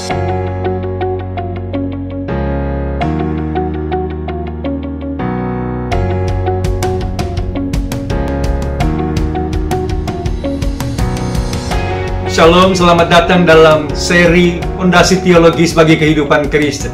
Shalom, selamat datang dalam seri Fondasi Teologi sebagai Kehidupan Kristen.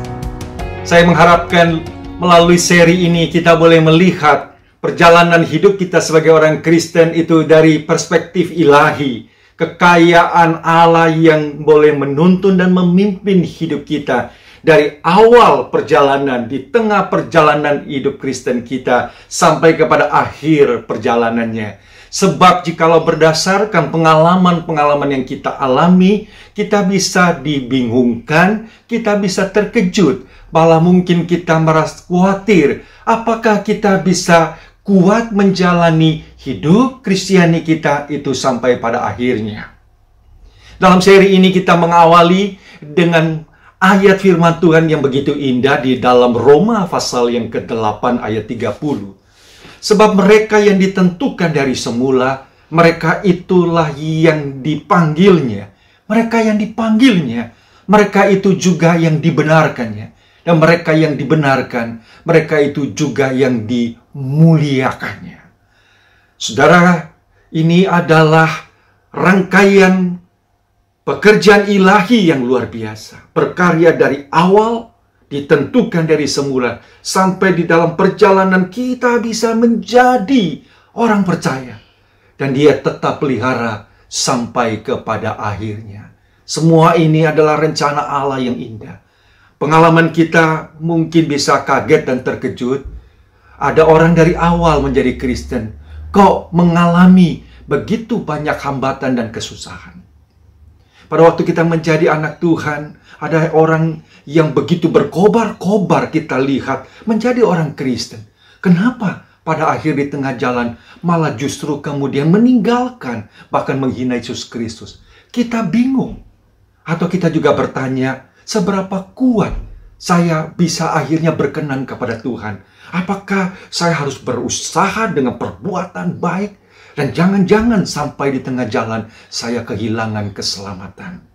Saya mengharapkan melalui seri ini kita boleh melihat perjalanan hidup kita sebagai orang Kristen itu dari perspektif ilahi, kekayaan Allah yang boleh menuntun dan memimpin hidup kita dari awal perjalanan, di tengah perjalanan hidup Kristen kita sampai kepada akhir perjalanannya. Sebab jikalau berdasarkan pengalaman-pengalaman yang kita alami, kita bisa dibingungkan, kita bisa terkejut, malah mungkin kita merasa khawatir, apakah kita bisa kuat menjalani hidup Kristiani kita itu sampai pada akhirnya. Dalam seri ini kita mengawali dengan ayat firman Tuhan yang begitu indah di dalam Roma pasal yang ke-8 ayat 30. Sebab mereka yang ditentukan dari semula, mereka itulah yang dipanggilnya. Mereka yang dipanggilnya, mereka itu juga yang dibenarkannya. Dan mereka yang dibenarkan, mereka itu juga yang dimuliakannya. Saudara, ini adalah rangkaian pekerjaan ilahi yang luar biasa. Berkarya dari awal, ditentukan dari semula, sampai di dalam perjalanan kita bisa menjadi orang percaya. Dan dia tetap pelihara sampai kepada akhirnya. Semua ini adalah rencana Allah yang indah. Pengalaman kita mungkin bisa kaget dan terkejut. Ada orang dari awal menjadi Kristen, kok mengalami begitu banyak hambatan dan kesusahan. Pada waktu kita menjadi anak Tuhan, ada orang yang begitu berkobar-kobar kita lihat menjadi orang Kristen. Kenapa pada akhir di tengah jalan malah justru kemudian meninggalkan, bahkan menghina Yesus Kristus? Kita bingung. Atau kita juga bertanya, seberapa kuat saya bisa akhirnya berkenan kepada Tuhan? Apakah saya harus berusaha dengan perbuatan baik? Dan jangan-jangan sampai di tengah jalan saya kehilangan keselamatan.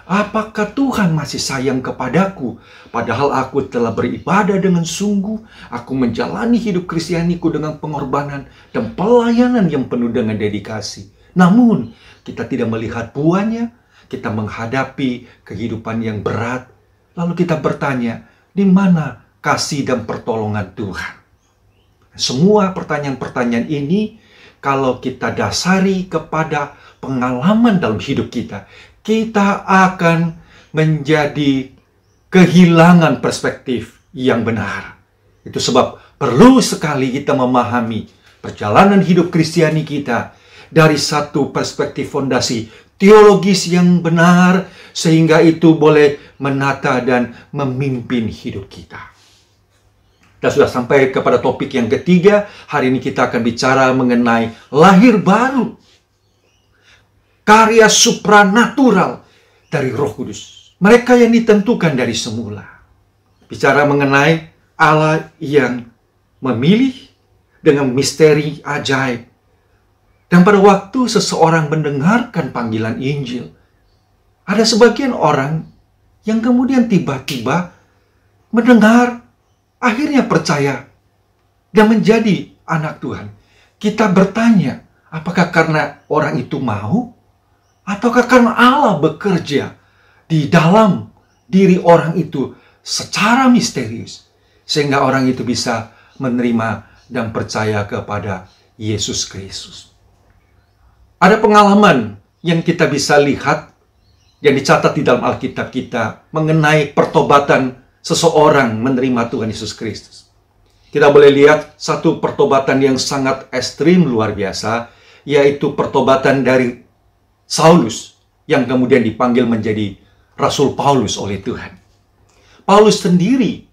Apakah Tuhan masih sayang kepadaku? Padahal aku telah beribadah dengan sungguh. Aku menjalani hidup Kristianiku dengan pengorbanan dan pelayanan yang penuh dengan dedikasi. Namun, kita tidak melihat buahnya. Kita menghadapi kehidupan yang berat. Lalu kita bertanya, di mana kasih dan pertolongan Tuhan? Semua pertanyaan-pertanyaan ini, kalau kita dasari kepada pengalaman dalam hidup kita, kita akan menjadi kehilangan perspektif yang benar. Itu sebab perlu sekali kita memahami perjalanan hidup Kristiani kita dari satu perspektif fondasi teologis yang benar, sehingga itu boleh menata dan memimpin hidup kita. Dan sudah sampai kepada topik yang ketiga. Hari ini kita akan bicara mengenai lahir baru. Karya supranatural dari Roh Kudus. Mereka yang ditentukan dari semula. Bicara mengenai Allah yang memilih dengan misteri ajaib. Dan pada waktu seseorang mendengarkan panggilan Injil, ada sebagian orang yang kemudian tiba-tiba mendengar, akhirnya percaya dan menjadi anak Tuhan. Kita bertanya, apakah karena orang itu mau? Ataukah karena Allah bekerja di dalam diri orang itu secara misterius, sehingga orang itu bisa menerima dan percaya kepada Yesus Kristus? Ada pengalaman yang kita bisa lihat, yang dicatat di dalam Alkitab kita, mengenai pertobatan seseorang menerima Tuhan Yesus Kristus. Kita boleh lihat satu pertobatan yang sangat ekstrim luar biasa, yaitu pertobatan dari Saulus, yang kemudian dipanggil menjadi Rasul Paulus oleh Tuhan. Paulus sendiri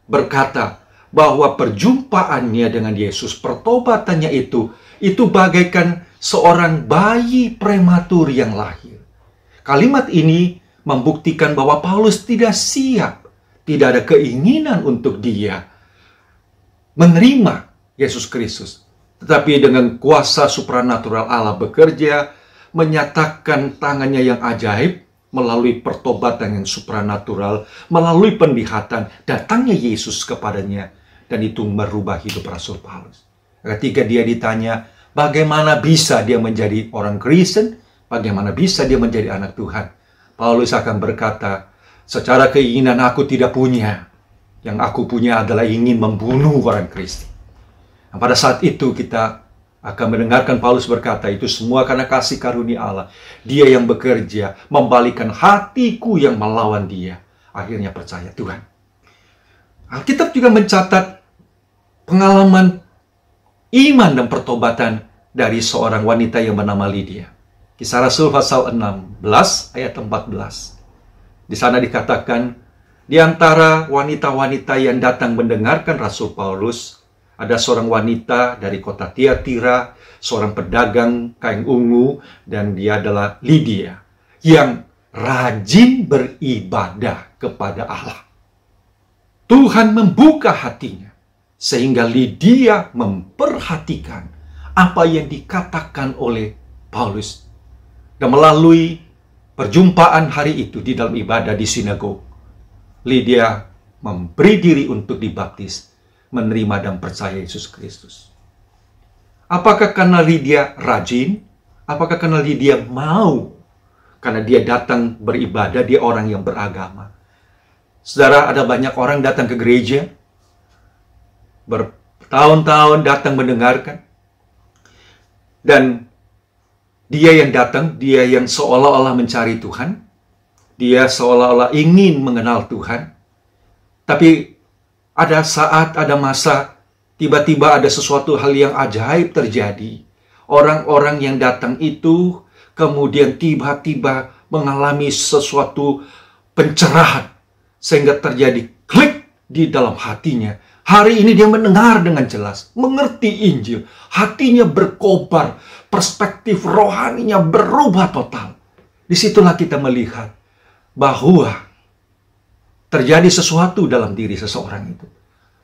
berkata bahwa perjumpaannya dengan Yesus, pertobatannya itu bagaikan seorang bayi prematur yang lahir. Kalimat ini membuktikan bahwa Paulus tidak siap, tidak ada keinginan untuk dia menerima Yesus Kristus. Tetapi dengan kuasa supranatural Allah bekerja, menyatakan tangannya yang ajaib, melalui pertobatan yang supranatural, melalui penglihatan, datangnya Yesus kepadanya, dan itu merubah hidup Rasul Paulus. Ketika dia ditanya, bagaimana bisa dia menjadi orang Kristen? Bagaimana bisa dia menjadi anak Tuhan? Paulus akan berkata, secara keinginan aku tidak punya. Yang aku punya adalah ingin membunuh orang Kristen. Nah, pada saat itu kita akan mendengarkan Paulus berkata, itu semua karena kasih karunia Allah. Dia yang bekerja, membalikkan hatiku yang melawan dia. Akhirnya percaya Tuhan. Alkitab juga mencatat pengalaman iman dan pertobatan dari seorang wanita yang bernama Lydia. Kisah Rasul pasal 16 ayat 14. Di sana dikatakan, di antara wanita-wanita yang datang mendengarkan Rasul Paulus, ada seorang wanita dari kota Tiatira, seorang pedagang kain ungu, dan dia adalah Lydia, yang rajin beribadah kepada Allah. Tuhan membuka hatinya, sehingga Lydia memperhatikan apa yang dikatakan oleh Paulus. Dan melalui perjumpaan hari itu di dalam ibadah di sinagog, Lydia memberi diri untuk dibaptis, menerima dan percaya Yesus Kristus. Apakah karena Lydia rajin? Apakah karena Lydia mau? Karena dia datang beribadah, dia orang yang beragama. Saudara, ada banyak orang datang ke gereja, bertahun-tahun datang mendengarkan, dan dia yang datang, dia yang seolah-olah mencari Tuhan, dia seolah-olah ingin mengenal Tuhan, tapi ada saat, ada masa, tiba-tiba ada sesuatu hal yang ajaib terjadi. Orang-orang yang datang itu kemudian tiba-tiba mengalami sesuatu pencerahan, sehingga terjadi klik di dalam hatinya. Hari ini dia mendengar dengan jelas, mengerti Injil, hatinya berkobar, perspektif rohaninya berubah total. Disitulah kita melihat bahwa terjadi sesuatu dalam diri seseorang itu.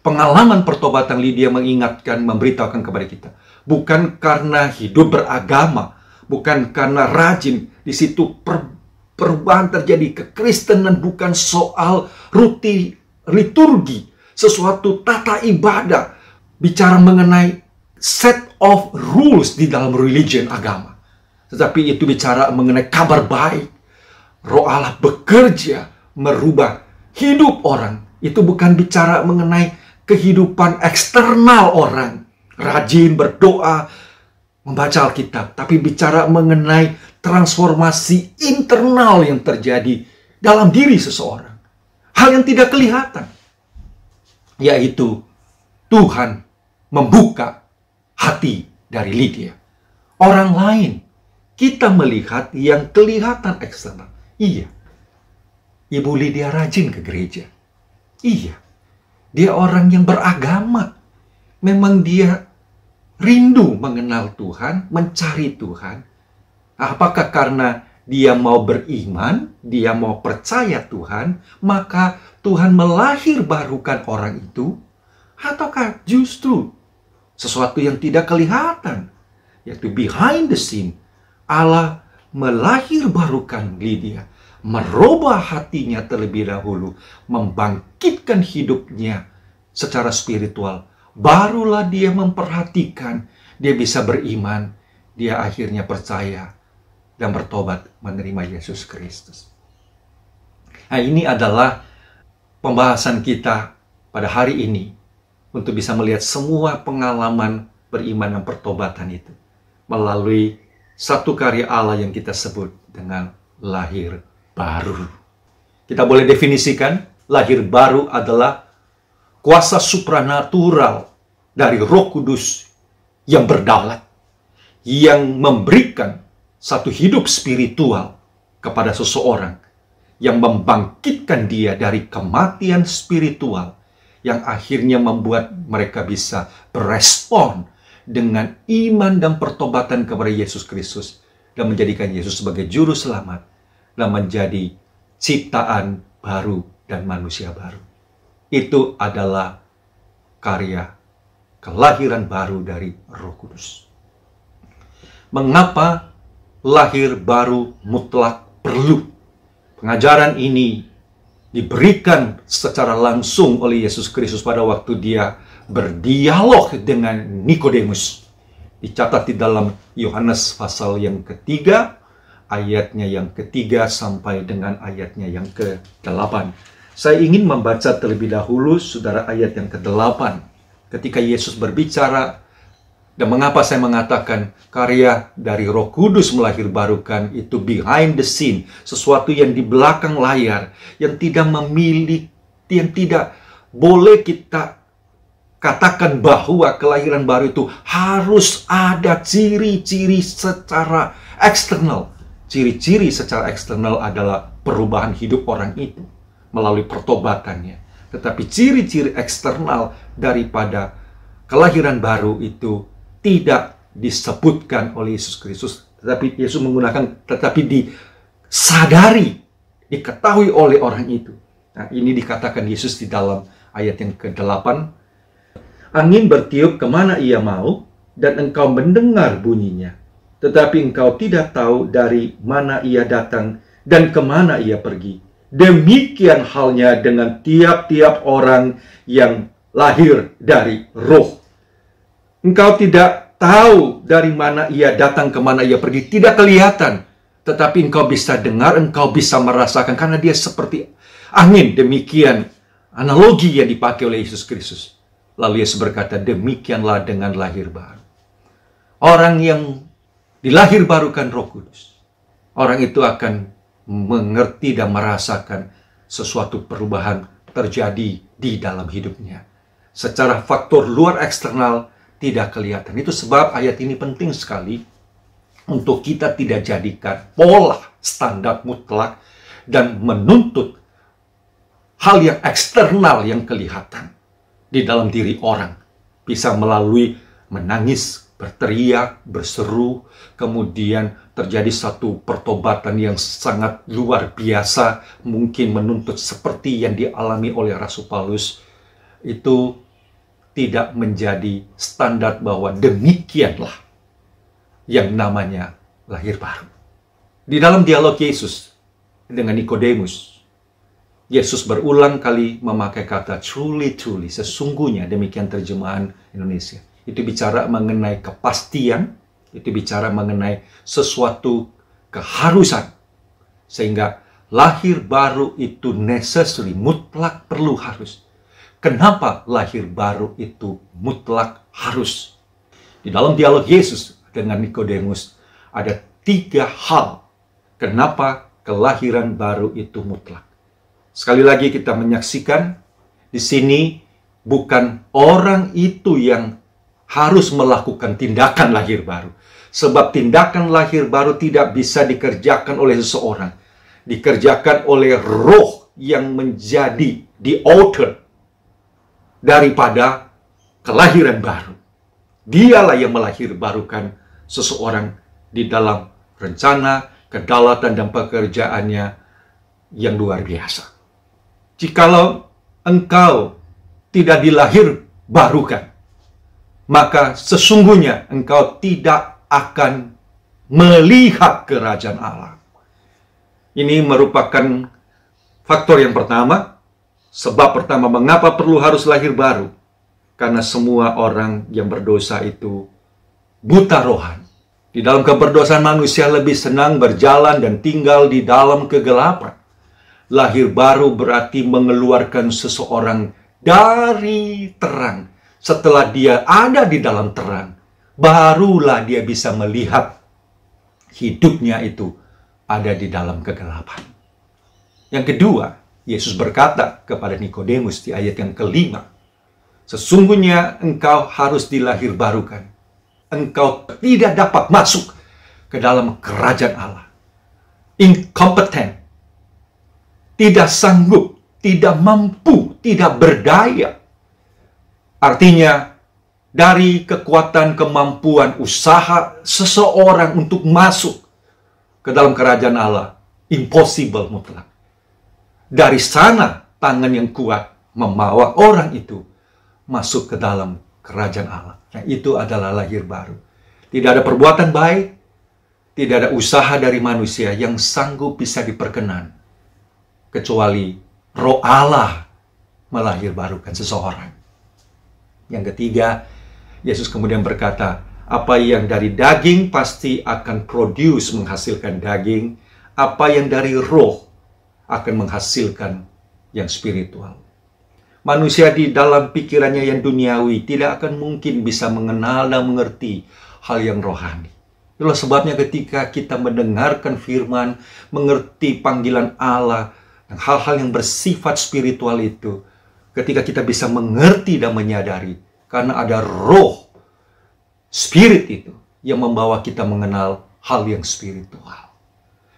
Pengalaman pertobatan Lydia mengingatkan, memberitahukan kepada kita. Bukan karena hidup beragama, bukan karena rajin. Di situ perubahan terjadi, kekristenan bukan soal liturgi, sesuatu tata ibadah. Bicara mengenai set of rules di dalam religion, agama. Tetapi itu bicara mengenai kabar baik. Roh Allah bekerja, merubah hidup orang. Itu bukan bicara mengenai kehidupan eksternal orang, rajin berdoa, membaca Alkitab, tapi bicara mengenai transformasi internal yang terjadi dalam diri seseorang. Hal yang tidak kelihatan, yaitu Tuhan membuka hati dari Lydia. Orang lain, kita melihat yang kelihatan eksternal. Iya, Ibu Lydia rajin ke gereja. Iya, dia orang yang beragama. Memang dia rindu mengenal Tuhan, mencari Tuhan. Apakah karena dia mau beriman, dia mau percaya Tuhan, maka Tuhan melahirbarukan orang itu? Ataukah justru sesuatu yang tidak kelihatan, yaitu behind the scene, Allah melahirbarukan Lydia, merubah hatinya terlebih dahulu, membangkitkan hidupnya secara spiritual. Barulah dia memperhatikan, dia bisa beriman, dia akhirnya percaya dan bertobat menerima Yesus Kristus. Nah, ini adalah pembahasan kita pada hari ini untuk bisa melihat semua pengalaman beriman dan pertobatan itu melalui satu karya Allah yang kita sebut dengan lahir baru. Kita boleh definisikan, lahir baru adalah kuasa supranatural dari Roh Kudus yang berdaulat, yang memberikan satu hidup spiritual kepada seseorang, yang membangkitkan dia dari kematian spiritual, yang akhirnya membuat mereka bisa berespon dengan iman dan pertobatan kepada Yesus Kristus, dan menjadikan Yesus sebagai juru selamat, dan menjadi ciptaan baru dan manusia baru. Itu adalah karya kelahiran baru dari Roh Kudus. Mengapa lahir baru mutlak perlu? Pengajaran ini diberikan secara langsung oleh Yesus Kristus pada waktu dia berdialog dengan Nikodemus. Dicatat di dalam Yohanes pasal yang ketiga, ayatnya yang ketiga sampai dengan ayatnya yang ke-8. Saya ingin membaca terlebih dahulu, saudara, ayat yang ke-8. Ketika Yesus berbicara, dan mengapa saya mengatakan karya dari Roh Kudus melahirbarukan itu behind the scene, sesuatu yang di belakang layar, yang tidak memiliki, yang tidak boleh kita katakan bahwa kelahiran baru itu harus ada ciri-ciri secara eksternal. Ciri-ciri secara eksternal adalah perubahan hidup orang itu melalui pertobatannya. Tetapi ciri-ciri eksternal daripada kelahiran baru itu tidak disebutkan oleh Yesus Kristus. Tetapi Yesus menggunakan, tetapi disadari, diketahui oleh orang itu. Nah, ini dikatakan Yesus di dalam ayat yang ke-8. Angin bertiup kemana ia mau, dan engkau mendengar bunyinya. Tetapi engkau tidak tahu dari mana ia datang dan kemana ia pergi. Demikian halnya dengan tiap-tiap orang yang lahir dari roh. Engkau tidak tahu dari mana ia datang, kemana ia pergi. Tidak kelihatan. Tetapi engkau bisa dengar, engkau bisa merasakan. Karena dia seperti angin. Demikian analogi yang dipakai oleh Yesus Kristus. Lalu Yesus berkata, demikianlah dengan lahir baru. Orang yang dilahirbarukan Roh Kudus, orang itu akan mengerti dan merasakan sesuatu perubahan terjadi di dalam hidupnya. Secara faktor luar eksternal tidak kelihatan. Itu sebab ayat ini penting sekali untuk kita tidak jadikan pola standar mutlak dan menuntut hal yang eksternal yang kelihatan di dalam diri orang. Bisa melalui menangis, berteriak, berseru, kemudian terjadi satu pertobatan yang sangat luar biasa, mungkin menuntut seperti yang dialami oleh Rasul Paulus. Itu tidak menjadi standar bahwa demikianlah yang namanya lahir baru. Di dalam dialog Yesus dengan Nikodemus, Yesus berulang kali memakai kata truly, truly, sesungguhnya, demikian terjemahan Indonesia. Itu bicara mengenai kepastian, itu bicara mengenai sesuatu keharusan. Sehingga lahir baru itu necessary, mutlak, perlu, harus. Kenapa lahir baru itu mutlak harus? Di dalam dialog Yesus dengan Nikodemus ada 3 hal kenapa kelahiran baru itu mutlak. Sekali lagi kita menyaksikan di sini bukan orang itu yang harus melakukan tindakan lahir baru. Sebab tindakan lahir baru tidak bisa dikerjakan oleh seseorang. Dikerjakan oleh roh yang menjadi the author daripada kelahiran baru. Dialah yang melahirbarukan seseorang di dalam rencana, kedaulatan, dan pekerjaannya yang luar biasa. Jikalau engkau tidak dilahirbarukan, maka sesungguhnya engkau tidak akan melihat kerajaan Allah. Ini merupakan faktor yang pertama. Sebab pertama, mengapa perlu harus lahir baru? Karena semua orang yang berdosa itu buta rohani. Di dalam keberdosaan manusia lebih senang berjalan dan tinggal di dalam kegelapan. Lahir baru berarti mengeluarkan seseorang dari terang. Setelah dia ada di dalam terang, barulah dia bisa melihat hidupnya itu ada di dalam kegelapan. Yang kedua, Yesus berkata kepada Nikodemus di ayat yang ke-5, sesungguhnya engkau harus dilahirbarukan. Engkau tidak dapat masuk ke dalam kerajaan Allah. Incompetent. Tidak sanggup, tidak mampu, tidak berdaya. Artinya, dari kekuatan, kemampuan, usaha seseorang untuk masuk ke dalam kerajaan Allah, impossible mutlak. Dari sana, tangan yang kuat membawa orang itu masuk ke dalam kerajaan Allah. Nah, itu adalah lahir baru. Tidak ada perbuatan baik, tidak ada usaha dari manusia yang sanggup bisa diperkenan kecuali Roh Allah melahirbarukan seseorang. Yang ketiga, Yesus kemudian berkata, apa yang dari daging pasti akan menghasilkan daging, apa yang dari roh akan menghasilkan yang spiritual. Manusia di dalam pikirannya yang duniawi tidak akan mungkin bisa mengenal dan mengerti hal yang rohani. Itulah sebabnya ketika kita mendengarkan firman, mengerti panggilan Allah, dan hal-hal yang bersifat spiritual itu, ketika kita bisa mengerti dan menyadari, karena ada roh, spirit itu, yang membawa kita mengenal hal yang spiritual.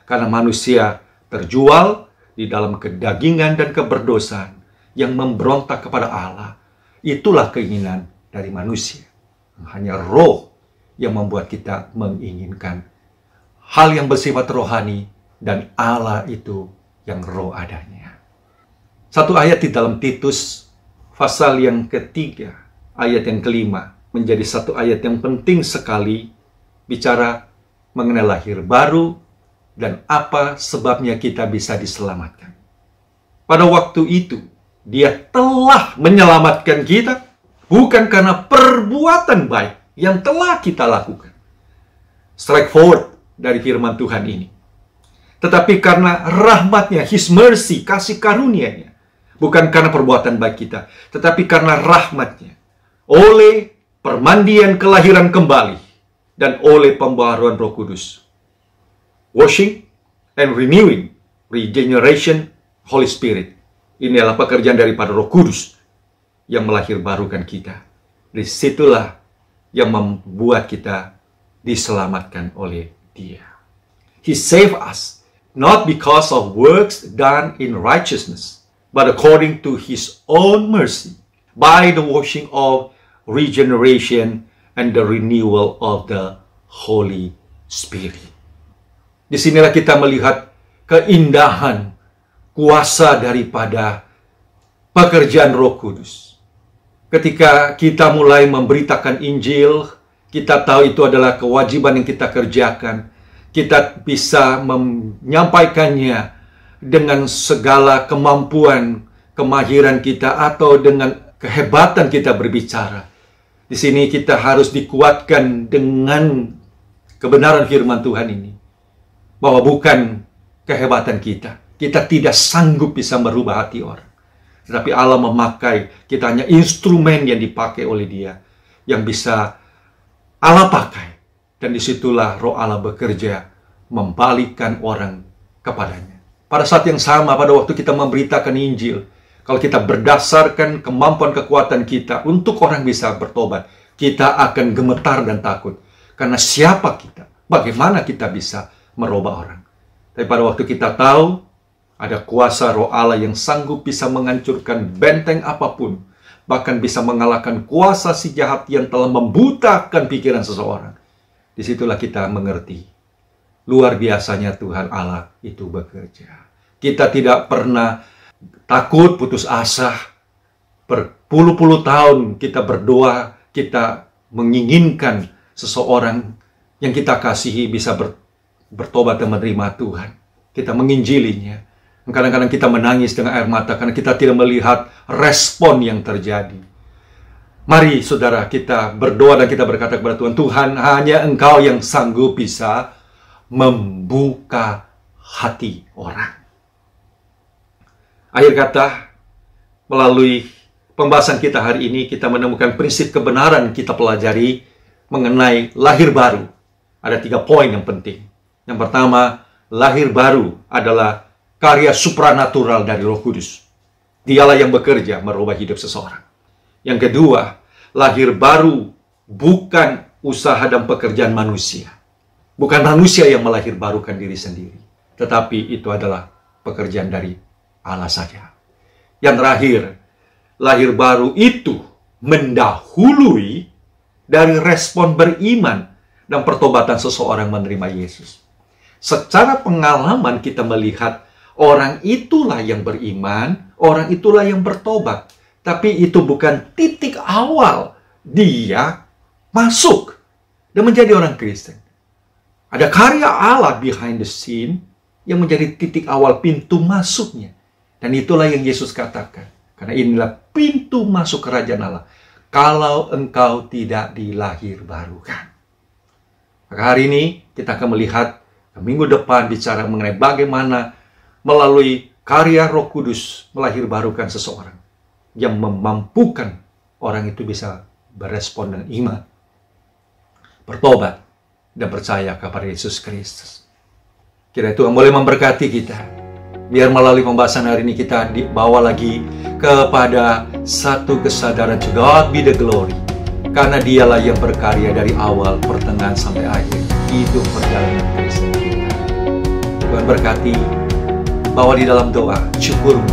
Karena manusia terjual di dalam kedagingan dan keberdosaan yang memberontak kepada Allah. Itulah keinginan dari manusia. Hanya roh yang membuat kita menginginkan hal yang bersifat rohani, dan Allah itu yang roh adanya. Satu ayat di dalam Titus, pasal yang ketiga, ayat yang kelima, menjadi satu ayat yang penting sekali, bicara mengenai lahir baru, dan apa sebabnya kita bisa diselamatkan. Pada waktu itu, Dia telah menyelamatkan kita, bukan karena perbuatan baik yang telah kita lakukan. Straightforward dari firman Tuhan ini. Tetapi karena rahmat-Nya, His mercy, kasih karunia-Nya. Bukan karena perbuatan baik kita, tetapi karena rahmat-Nya. Oleh permandian kelahiran kembali, dan oleh pembaharuan Roh Kudus. Washing and renewing, regeneration, Holy Spirit. Ini adalah pekerjaan daripada Roh Kudus yang melahirbarukan kita. Disitulah yang membuat kita diselamatkan oleh Dia. He saved us not because of works done in righteousness, but according to His own mercy, by the washing of regeneration and the renewal of the Holy Spirit. Disinilah kita melihat keindahan kuasa daripada pekerjaan Roh Kudus. Ketika kita mulai memberitakan Injil, kita tahu itu adalah kewajiban yang kita kerjakan. Kita bisa menyampaikannya dengan segala kemampuan, kemahiran kita, atau dengan kehebatan kita berbicara. Di sini kita harus dikuatkan dengan kebenaran firman Tuhan ini, bahwa bukan kehebatan kita. Kita tidak sanggup bisa merubah hati orang. Tetapi Allah memakai kita, hanya instrumen yang dipakai oleh Dia, yang bisa Allah pakai. Dan disitulah Roh Allah bekerja, membalikkan orang kepadanya. Pada saat yang sama, pada waktu kita memberitakan Injil, kalau kita berdasarkan kemampuan kekuatan kita untuk orang bisa bertobat, kita akan gemetar dan takut. Karena siapa kita? Bagaimana kita bisa merubah orang? Tapi pada waktu kita tahu, ada kuasa Roh Allah yang sanggup bisa menghancurkan benteng apapun, bahkan bisa mengalahkan kuasa si jahat yang telah membutakan pikiran seseorang. Disitulah kita mengerti, luar biasanya Tuhan Allah itu bekerja. Kita tidak pernah takut, putus asa. Berpuluh-puluh tahun kita berdoa, kita menginginkan seseorang yang kita kasihi bisa bertobat dan menerima Tuhan. Kita menginjilinya. Kadang-kadang kita menangis dengan air mata karena kita tidak melihat respon yang terjadi. Mari saudara, kita berdoa dan kita berkata kepada Tuhan, Tuhan, hanya Engkau yang sanggup bisa membuka hati orang. Akhir kata, melalui pembahasan kita hari ini, kita menemukan prinsip kebenaran kita pelajari mengenai lahir baru. Ada 3 poin yang penting. Yang pertama, lahir baru adalah karya supranatural dari Roh Kudus. Dialah yang bekerja merubah hidup seseorang. Yang kedua, lahir baru bukan usaha dan pekerjaan manusia. Bukan manusia yang melahirbarukan diri sendiri. Tetapi itu adalah pekerjaan dari Allah saja. Yang terakhir, lahir baru itu mendahului dari respon beriman dan pertobatan seseorang menerima Yesus. Secara pengalaman kita melihat orang itulah yang beriman, orang itulah yang bertobat. Tapi itu bukan titik awal dia masuk dan menjadi orang Kristen. Ada karya Allah behind the scene yang menjadi titik awal pintu masuknya. Dan itulah yang Yesus katakan. Karena inilah pintu masuk kerajaan Allah. Kalau engkau tidak dilahir barukan. Maka hari ini kita akan melihat minggu depan bicara mengenai bagaimana melalui karya Roh Kudus melahir barukan seseorang. Yang memampukan orang itu bisa berespon dengan iman, bertobat, dan percaya kepada Yesus Kristus. Kiranya Tuhan boleh memberkati kita. Biar melalui pembahasan hari ini kita dibawa lagi kepada satu kesadaran, to God be the glory. Karena dialah yang berkarya dari awal, pertengahan, sampai akhir hidup perjalanan Kristen kita. Tuhan berkati, bawa di dalam doa syukurmu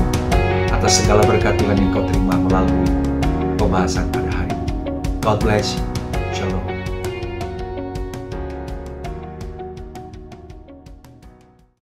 atas segala berkat Tuhan yang kau terima melalui pembahasan pada hari ini. God bless you. Shalom.